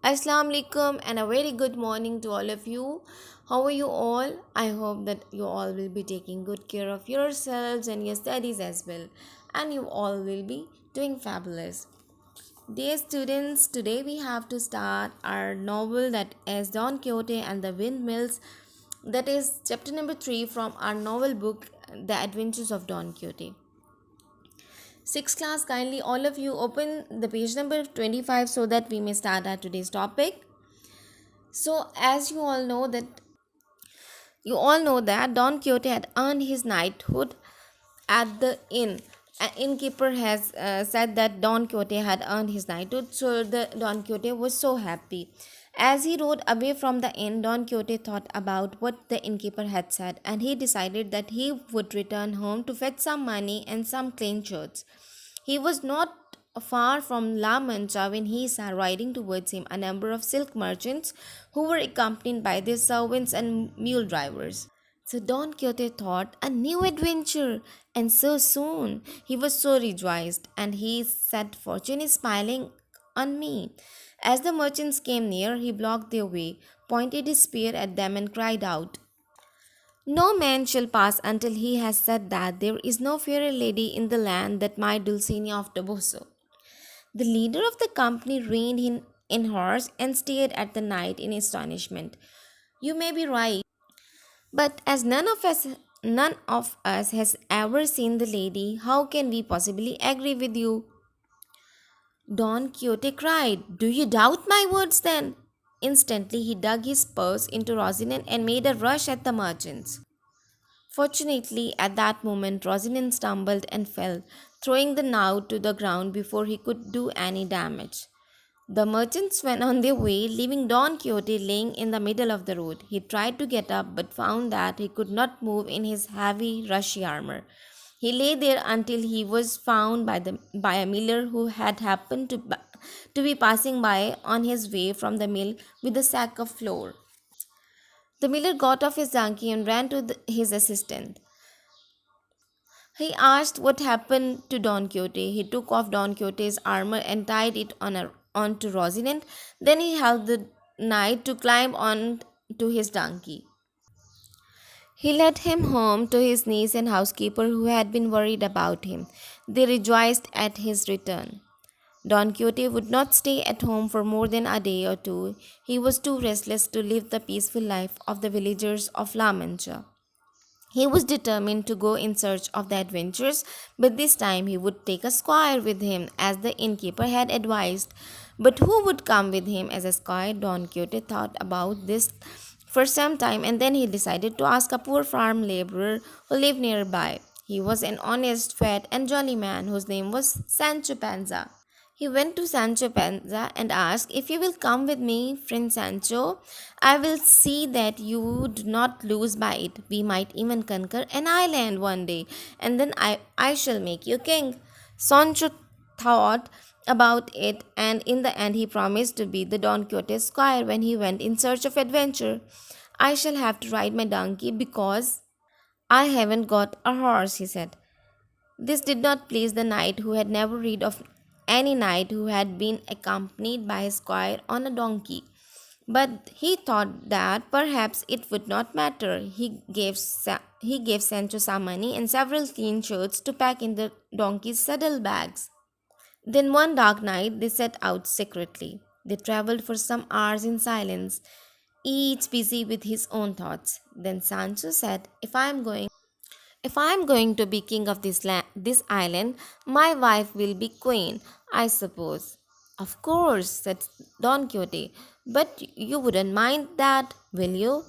Assalamu alaikum and a very good morning to all of you. How are you all? I hope that you all will be taking good care of yourselves and your studies as well, and you all will be doing fabulous. Dear students, today we have to start our novel that is Don Quixote and the Windmills. That is chapter number 3 from our novel book, The Adventures of Don Quixote. Sixth class, kindly all of you open the page number 25 so that we may start our today's topic. So, as you all know that Don Quixote had earned his knighthood at the inn. An innkeeper has said that Don Quixote had earned his knighthood, so the Don Quixote was so happy. As he rode away from the inn, Don Quixote thought about what the innkeeper had said, and he decided that he would return home to fetch some money and some clean shirts. He was not far from La Mancha when he saw riding towards him a number of silk merchants who were accompanied by their servants and mule drivers. So Don Quixote thought, a new adventure, and so soon. He was so rejoiced, and he said, Fortune is smiling on me. As the merchants came near, he blocked their way, pointed his spear at them, and cried out, no man shall pass until he has said that there is no fairer lady in the land than my Dulcinea of Toboso. The leader of the company reined in horse and stared at the knight in astonishment. You may be right, but as none of us has ever seen the lady, how can we possibly agree with you? Don Quixote cried, do you doubt my words then? Instantly he dug his purse into Rosinante and made a rush at the merchants. Fortunately, at that moment, Rosinante stumbled and fell, throwing the knout to the ground before he could do any damage. The merchants went on their way, leaving Don Quixote laying in the middle of the road. He tried to get up, but found that he could not move in his heavy, rushy armor. He lay there until he was found by a miller who had happened to be passing by on his way from the mill with a sack of flour. The miller got off his donkey and ran to his assistant. He asked what happened to Don Quixote. He took off Don Quixote's armor and tied it onto Rosinante. Then he helped the knight to climb on to his donkey. He led him home to his niece and housekeeper who had been worried about him. They rejoiced at his return. Don Quixote would not stay at home for more than a day or two. He was too restless to live the peaceful life of the villagers of La Mancha. He was determined to go in search of the adventures, but this time he would take a squire with him, as the innkeeper had advised. But who would come with him as a squire? Don Quixote thought about this for some time, and then he decided to ask a poor farm laborer who lived nearby. He was an honest, fat, and jolly man whose name was Sancho Panza. He went to Sancho Panza and asked, if you will come with me, friend Sancho, I will see that you do not lose by it. We might even conquer an island one day, and then I shall make you king. Sancho thought about it, and in the end, he promised to be the Don Quixote's squire when he went in search of adventure. I shall have to ride my donkey because I haven't got a horse, he said. This did not please the knight, who had never read of any knight who had been accompanied by his squire on a donkey. But he thought that perhaps it would not matter. He gave Sancho some money and several clean shirts to pack in the donkey's saddle bags. Then one dark night they set out secretly. They traveled for some hours in silence, each busy with his own thoughts. Then Sancho said, if I am going to be king of this island, my wife will be queen, I suppose. Of course, said Don Quixote, but you wouldn't mind that, will you?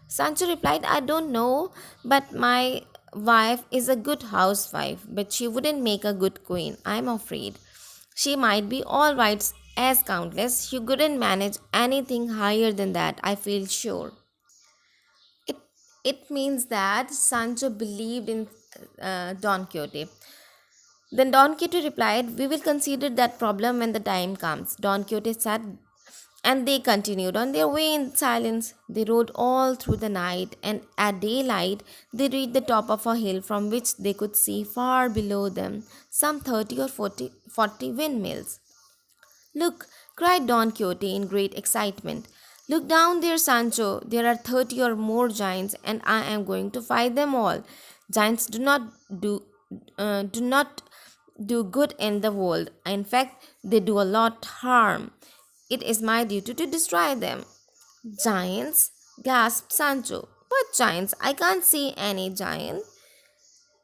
Sancho replied, I don't know, but my wife is a good housewife, but she wouldn't make a good queen, I'm afraid. She might be all right as countess, she couldn't manage anything higher than that, I feel sure. It, it means that Sancho believed in Don Quixote. Then Don Quixote replied, we will consider that problem when the time comes. Don Quixote said, and they continued on their way in silence. They rode all through the night, and at daylight they reached the top of a hill from which they could see far below them some 30 or 40 windmills. Look, cried Don Quixote in great excitement. Look down there, Sancho. There are 30 or more giants, and I am going to fight them all. Giants do do not do good in the world. In fact, they do a lot harm. It is my duty to destroy them. Giants? Gasped Sancho. What giants? I can't see any giant.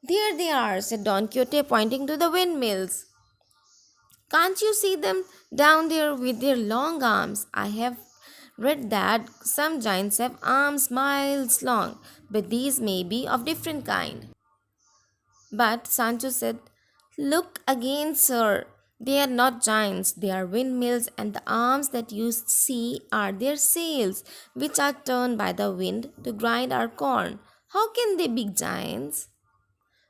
There they are, said Don Quixote, pointing to the windmills. Can't you see them down there with their long arms? I have read that some giants have arms miles long, but these may be of different kind. But Sancho said, look again, sir. They are not giants, they are windmills, and the arms that you see are their sails, which are turned by the wind to grind our corn. How can they be giants?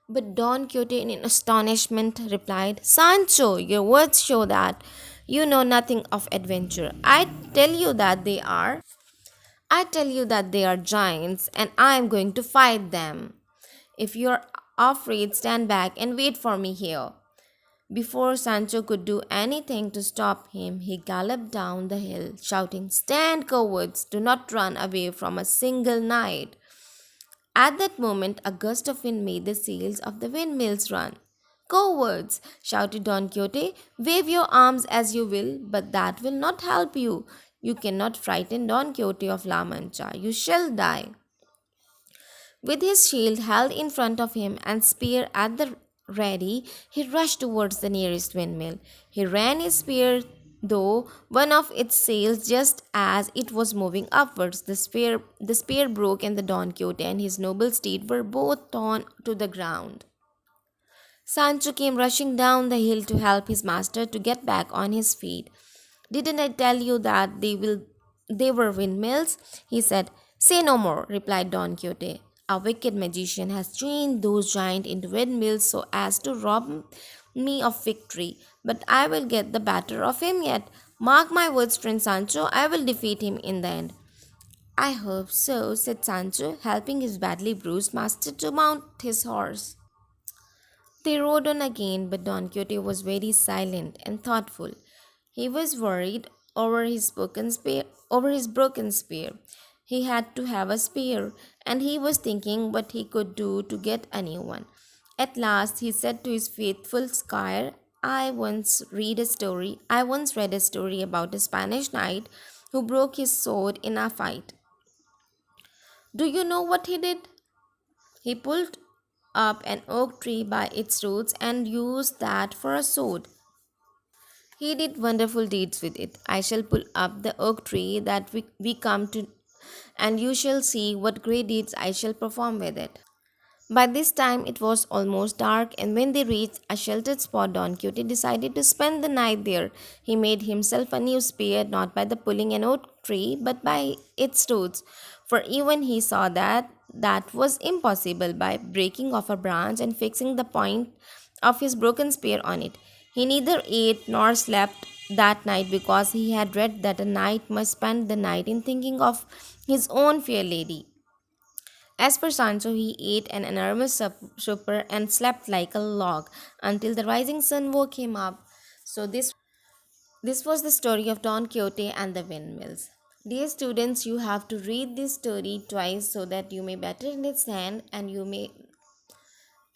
But Don Quixote, in astonishment, replied, Sancho, your words show that you know nothing of adventure. Tell you that they are. I tell you that they are giants, and I am going to fight them. If you are afraid, stand back and wait for me here. Before Sancho could do anything to stop him, he galloped down the hill, shouting, Stand, cowards! Do not run away from a single knight. At that moment, a gust of wind made the sails of the windmills run. Cowards! Shouted Don Quixote. Wave your arms as you will, but that will not help you. You cannot frighten Don Quixote of La Mancha. You shall die. With his shield held in front of him and spear at the ready, he rushed towards the nearest windmill. He ran his spear though one of its sails just as it was moving upwards. The spear broke, and the Don Quixote and his noble steed were both torn to the ground. Sancho came rushing down the hill to help his master to get back on his feet. Didn't I tell you that they were windmills? He said. Say no more, replied Don Quixote. A wicked magician has changed those giants into windmills so as to rob me of victory. But I will get the better of him yet. Mark my words, friend Sancho, I will defeat him in the end. I hope so, said Sancho, helping his badly bruised master to mount his horse. They rode on again, but Don Quixote was very silent and thoughtful. He was worried over his broken spear. He had to have a spear, and he was thinking what he could do to get a new one. At last he said to his faithful squire, I once read a story about a Spanish knight who broke his sword in a fight. Do you know what he did? He pulled up an oak tree by its roots and used that for a sword. He did wonderful deeds with it. I shall pull up the oak tree that we come to, and you shall see what great deeds I shall perform with it. By this time it was almost dark, and when they reached a sheltered spot, Don Quixote decided to spend the night there. He made himself a new spear, not by the pulling an oak tree, but by its roots, for even he saw that was impossible by breaking off a branch and fixing the point of his broken spear on it. He neither ate nor slept that night because he had read that a knight must spend the night in thinking of his own fair lady. As for Sancho, he ate an enormous supper and slept like a log until the rising sun woke him up. So this was the story of Don Quixote and the windmills. Dear students, you have to read this story twice so that you may better understand and you may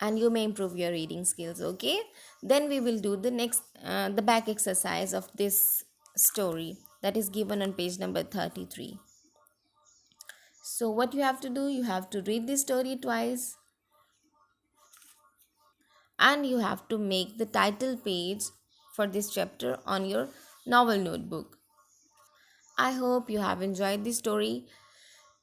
improve your reading skills. Okay, then we will do the back exercise of this story that is given on page number 33. So what you have to do, you have to read this story twice, and you have to make the title page for this chapter on your novel notebook. I hope you have enjoyed this story.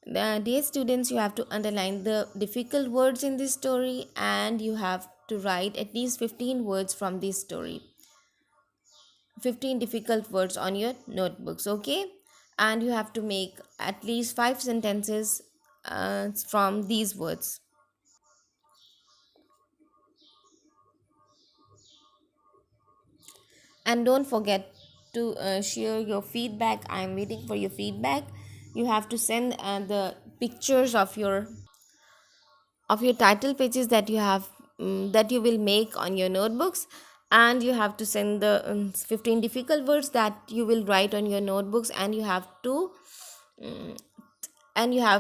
Dear students, you have to underline the difficult words in this story, and you have to write at least 15 words from this story. 15 difficult words on your notebooks, okay? And you have to make at least 5 sentences from these words. And don't forget to share your feedback. I'm waiting for your feedback. You have to send the pictures of your title pages that you will make on your notebooks, and you have to send the 15 difficult words that you will write on your notebooks, and you have to mm, and you have